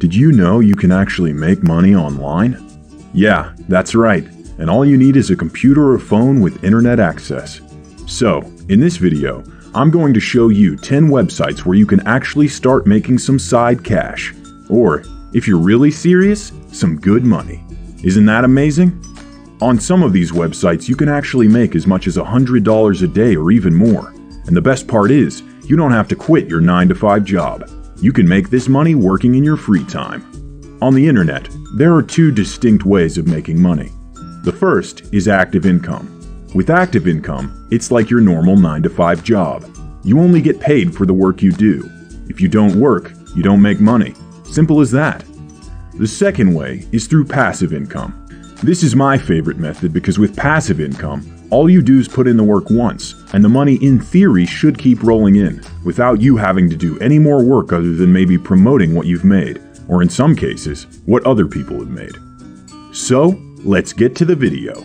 Did you know you can actually make money online? Yeah, that's right, and all you need is a computer or phone with internet access. So, in this video, I'm going to show you 10 websites where you can actually start making some side cash. Or, if you're really serious, some good money. Isn't that amazing? On some of these websites, you can actually make as much as $100 a day or even more. And the best part is, you don't have to quit your 9-to-5 job. You can make this money working in your free time. On the internet, there are two distinct ways of making money. The first is active income. With active income, it's like your normal 9-to-5 job. You only get paid for the work you do. If you don't work, you don't make money. Simple as that. The second way is through passive income. This is my favorite method because with passive income, all you do is put in the work once, and the money in theory should keep rolling in, without you having to do any more work other than maybe promoting what you've made, or in some cases, what other people have made. So, let's get to the video.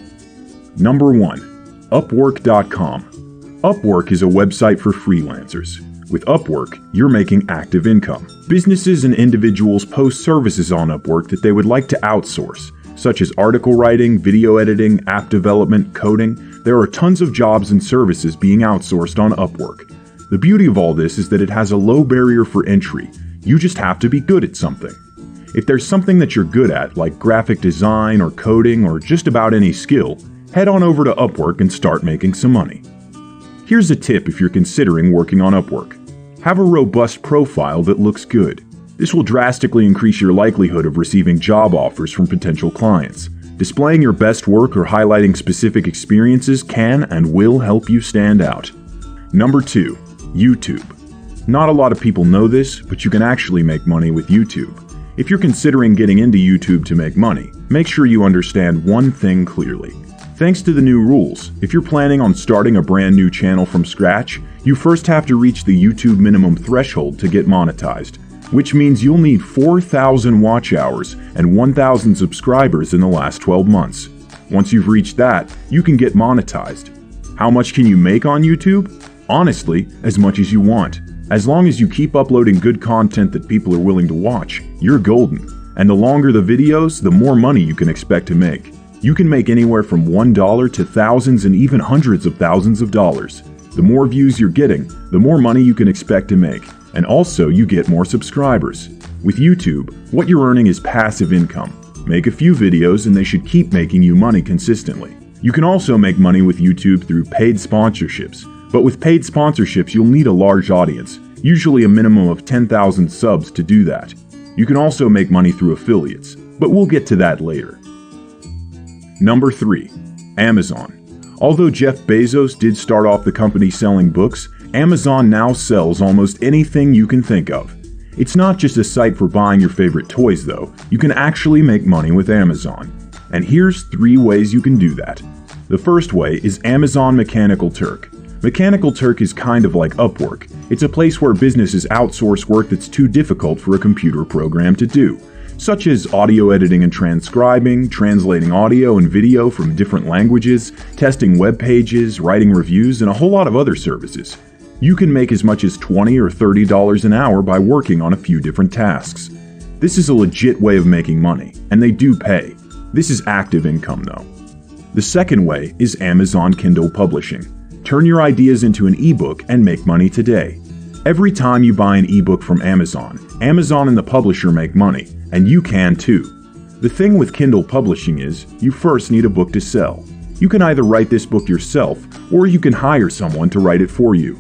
Number 1. Upwork.com. Upwork is a website for freelancers. With Upwork, you're making active income. Businesses and individuals post services on Upwork that they would like to outsource, such as article writing, video editing, app development, coding. There are tons of jobs and services being outsourced on Upwork. The beauty of all this is that it has a low barrier for entry. You just have to be good at something. If there's something that you're good at, like graphic design or coding or just about any skill, head on over to Upwork and start making some money. Here's a tip if you're considering working on Upwork. Have a robust profile that looks good. This will drastically increase your likelihood of receiving job offers from potential clients. Displaying your best work or highlighting specific experiences can and will help you stand out. Number 2. YouTube. Not a lot of people know this, but you can actually make money with YouTube. If you're considering getting into YouTube to make money, make sure you understand one thing clearly. Thanks to the new rules, if you're planning on starting a brand new channel from scratch, you first have to reach the YouTube minimum threshold to get monetized, which means you'll need 4,000 watch hours and 1,000 subscribers in the last 12 months. Once you've reached that, you can get monetized. How much can you make on YouTube? Honestly, as much as you want. As long as you keep uploading good content that people are willing to watch, you're golden. And the longer the videos, the more money you can expect to make. You can make anywhere from $1 to thousands and even hundreds of thousands of dollars. The more views you're getting, the more money you can expect to make. And also, you get more subscribers. With YouTube, what you're earning is passive income. Make a few videos and they should keep making you money consistently. You can also make money with YouTube through paid sponsorships. But with paid sponsorships, you'll need a large audience, usually a minimum of 10,000 subs to do that. You can also make money through affiliates, but we'll get to that later. Number 3. Amazon. Although Jeff Bezos did start off the company selling books, Amazon now sells almost anything you can think of. It's not just a site for buying your favorite toys though, you can actually make money with Amazon. And here's 3 ways you can do that. The first way is Amazon Mechanical Turk. Mechanical Turk is kind of like Upwork. It's a place where businesses outsource work that's too difficult for a computer program to do, such as audio editing and transcribing, translating audio and video from different languages, testing web pages, writing reviews, and a whole lot of other services. You can make as much as $20 or $30 an hour by working on a few different tasks. This is a legit way of making money, and they do pay. This is active income though. The second way is Amazon Kindle Publishing. Turn your ideas into an ebook and make money today. Every time you buy an ebook from Amazon, Amazon and the publisher make money, and you can too. The thing with Kindle Publishing is, you first need a book to sell. You can either write this book yourself, or you can hire someone to write it for you.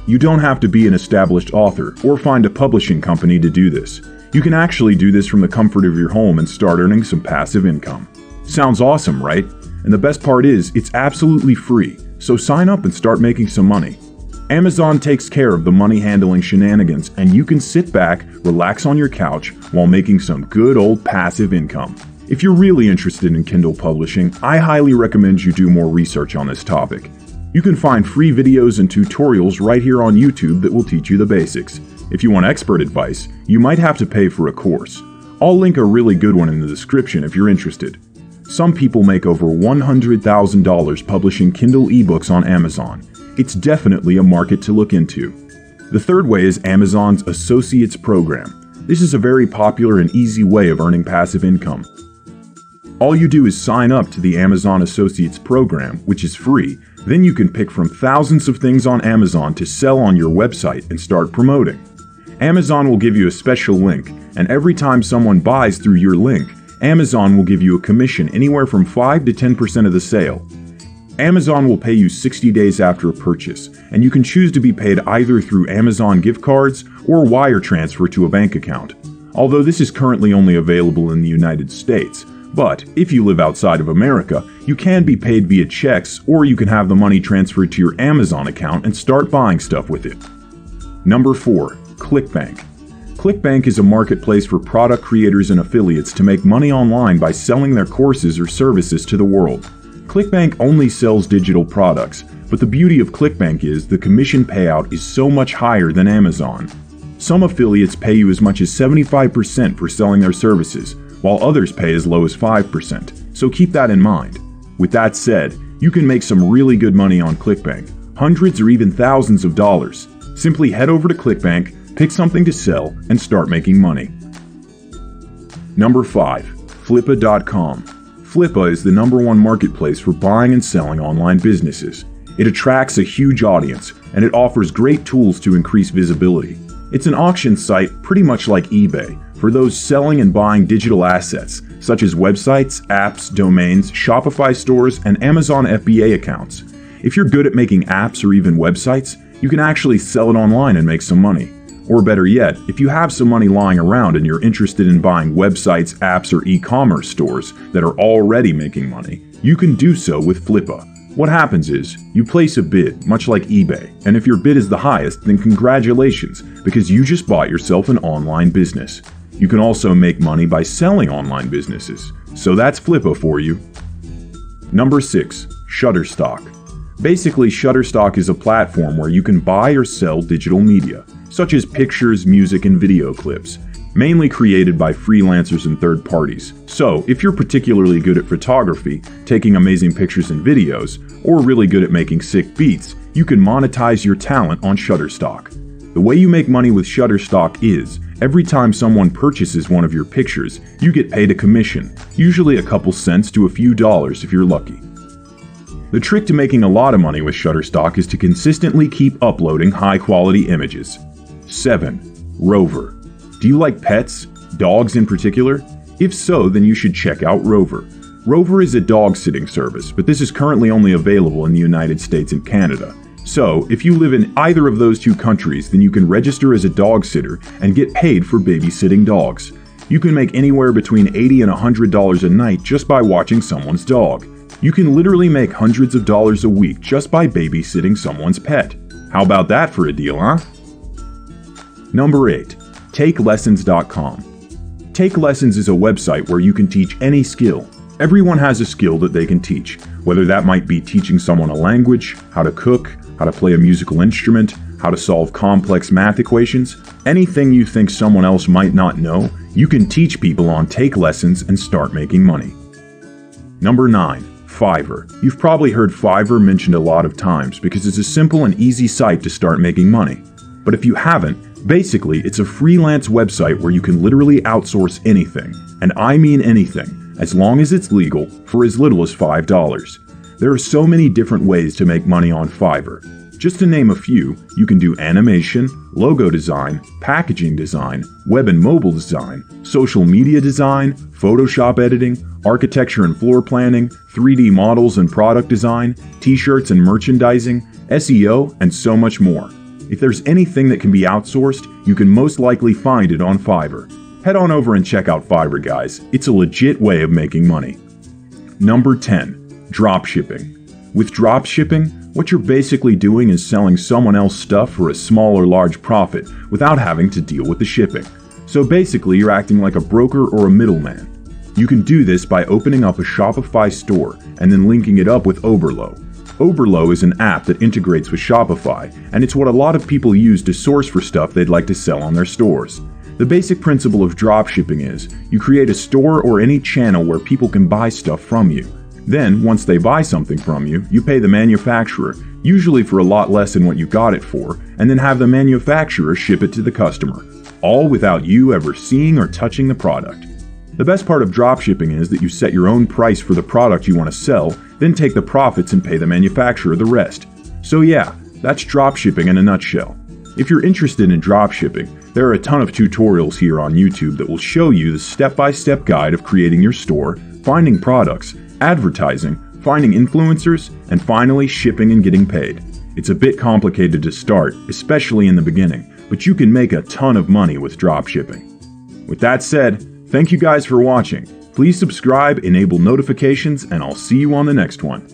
You don't have to be an established author or find a publishing company to do this. You can actually do this from the comfort of your home and start earning some passive income. Sounds awesome, right? And the best part is, it's absolutely free, so sign up and start making some money. Amazon takes care of the money handling shenanigans, and you can sit back, relax on your couch while making some good old passive income. If you're really interested in Kindle publishing, I highly recommend you do more research on this topic. You can find free videos and tutorials right here on YouTube that will teach you the basics. If you want expert advice, you might have to pay for a course. I'll link a really good one in the description if you're interested. Some people make over $100,000 publishing Kindle ebooks on Amazon. It's definitely a market to look into. The third way is Amazon's Associates program. This is a very popular and easy way of earning passive income. All you do is sign up to the Amazon Associates program, which is free. Then you can pick from thousands of things on Amazon to sell on your website and start promoting. Amazon will give you a special link, and every time someone buys through your link, Amazon will give you a commission anywhere from 5 to 10% of the sale. Amazon will pay you 60 days after a purchase, and you can choose to be paid either through Amazon gift cards or wire transfer to a bank account. Although this is currently only available in the United States, but if you live outside of America, you can be paid via checks, or you can have the money transferred to your Amazon account and start buying stuff with it. Number 4. ClickBank. ClickBank is a marketplace for product creators and affiliates to make money online by selling their courses or services to the world. ClickBank only sells digital products, but the beauty of ClickBank is the commission payout is so much higher than Amazon. Some affiliates pay you as much as 75% for selling their services, while others pay as low as 5%, so keep that in mind. With that said, you can make some really good money on ClickBank, hundreds or even thousands of dollars. Simply head over to ClickBank, pick something to sell, and start making money. Number 5. Flippa.com. Flippa is the #1 marketplace for buying and selling online businesses. It attracts a huge audience, and it offers great tools to increase visibility. It's an auction site pretty much like eBay for those selling and buying digital assets, such as websites, apps, domains, Shopify stores, and Amazon FBA accounts. If you're good at making apps or even websites, you can actually sell it online and make some money. Or better yet, if you have some money lying around and you're interested in buying websites, apps, or e-commerce stores that are already making money, you can do so with Flippa. What happens is, you place a bid, much like eBay, and if your bid is the highest, then congratulations, because you just bought yourself an online business. You can also make money by selling online businesses. So that's Flippa for you. Number 6. Shutterstock. Basically, Shutterstock is a platform where you can buy or sell digital media, such as pictures, music, and video clips, mainly created by freelancers and third parties. So, if you're particularly good at photography, taking amazing pictures and videos, or really good at making sick beats, you can monetize your talent on Shutterstock. The way you make money with Shutterstock is, every time someone purchases one of your pictures, you get paid a commission, usually a couple cents to a few dollars if you're lucky. The trick to making a lot of money with Shutterstock is to consistently keep uploading high-quality images. 7. Rover. Do you like pets? Dogs in particular? If so, then you should check out Rover. Rover is a dog-sitting service, but this is currently only available in the United States and Canada. So, if you live in either of those two countries, then you can register as a dog sitter and get paid for babysitting dogs. You can make anywhere between $80 and $100 a night just by watching someone's dog. You can literally make hundreds of dollars a week just by babysitting someone's pet. How about that for a deal, huh? Number 8. TakeLessons.com. Take Lessons is a website where you can teach any skill. Everyone has a skill that they can teach, whether that might be teaching someone a language, how to cook, how to play a musical instrument, how to solve complex math equations. Anything you think someone else might not know, you can teach people on Take Lessons and start making money. Number 9. Fiverr. You've probably heard Fiverr mentioned a lot of times because it's a simple and easy site to start making money. But if you haven't, basically it's a freelance website where you can literally outsource anything, and I mean anything, as long as it's legal, for as little as $5. There are so many different ways to make money on Fiverr. Just to name a few, you can do animation, logo design, packaging design, web and mobile design, social media design, Photoshop editing, architecture and floor planning, 3D models and product design, t-shirts and merchandising, SEO, and so much more. If there's anything that can be outsourced, you can most likely find it on Fiverr. Head on over and check out Fiverr, guys. It's a legit way of making money. Number 10. Dropshipping. With dropshipping, what you're basically doing is selling someone else's stuff for a small or large profit without having to deal with the shipping. So basically, you're acting like a broker or a middleman. You can do this by opening up a Shopify store and then linking it up with Oberlo. Oberlo is an app that integrates with Shopify, and it's what a lot of people use to source for stuff they'd like to sell on their stores. The basic principle of dropshipping is, you create a store or any channel where people can buy stuff from you. Then, once they buy something from you, you pay the manufacturer, usually for a lot less than what you got it for, and then have the manufacturer ship it to the customer, all without you ever seeing or touching the product. The best part of dropshipping is that you set your own price for the product you want to sell, then take the profits and pay the manufacturer the rest. So yeah, that's dropshipping in a nutshell. If you're interested in dropshipping, there are a ton of tutorials here on YouTube that will show you the step-by-step guide of creating your store, finding products, advertising, finding influencers, and finally shipping and getting paid. It's a bit complicated to start, especially in the beginning, but you can make a ton of money with dropshipping. With that said, thank you guys for watching. Please subscribe, enable notifications, and I'll see you on the next one.